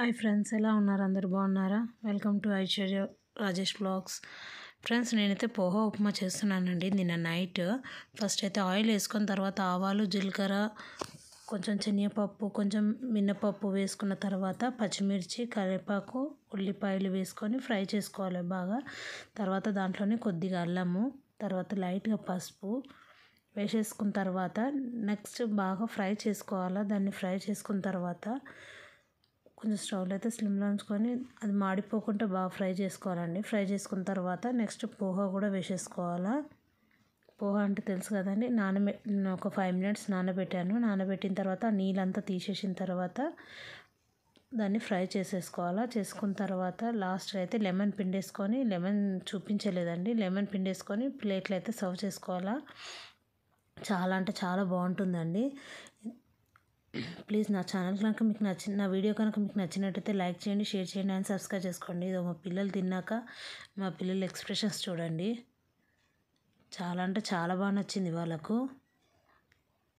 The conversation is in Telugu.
హాయ్ ఫ్రెండ్స్, ఎలా ఉన్నారు? అందరు బాగున్నారా? Welcome to Aishwarya Rajesh blogs. Friends, నేనైతే పోహా ఉప్మా చేస్తున్నానండి. నిన్న నైట్ ఫస్ట్ అయితే ఆయిల్ వేసుకొని తర్వాత ఆవాలు, జీలకర్ర, కొంచెం శనగపప్పు, కొంచెం మినపప్పు వేసుకున్న తర్వాత పచ్చిమిర్చి, కరివేపాకు, ఉల్లిపాయలు వేసుకొని ఫ్రై చేసుకోవాలి బాగా. తర్వాత దాంట్లోనే కొద్దిగా అల్లము, తర్వాత లైట్గా పసుపు వేసేసుకున్న తర్వాత నెక్స్ట్ బాగా ఫ్రై చేసుకోవాలి. దాన్ని ఫ్రై చేసుకున్న తర్వాత కొంచెం స్టవ్లో అయితే స్లిమ్లో ఉంచుకొని అది మాడిపోకుండా బాగా ఫ్రై చేసుకోవాలండి. ఫ్రై చేసుకున్న తర్వాత నెక్స్ట్ పోహా కూడా వేసేసుకోవాలా. పోహా అంటే తెలుసు కదండి, ఒక 5 minutes నానబెట్టాను. నానబెట్టిన తర్వాత నీళ్ళంతా తీసేసిన తర్వాత దాన్ని ఫ్రై చేసేసుకోవాలా. చేసుకున్న తర్వాత లాస్ట్ అయితే లెమన్ పిండేసుకొని, లెమన్ చూపించలేదండి, లెమన్ పిండేసుకొని ప్లేట్లో అయితే సర్వ్ చేసుకోవాలా. చాలా అంటే చాలా బాగుంటుందండి. ప్లీజ్ నా ఛానల్ కనుక మీకు నా వీడియో కనుక మీకు నచ్చినట్టయితే లైక్ చేయండి, షేర్ చేయండి అండ్ సబ్స్క్రైబ్ చేసుకోండి. ఇదో మా పిల్లలు తిన్నాక మా పిల్లల ఎక్స్ప్రెషన్స్ చూడండి. చాలా అంటే చాలా బాగా నచ్చింది వాళ్ళకు.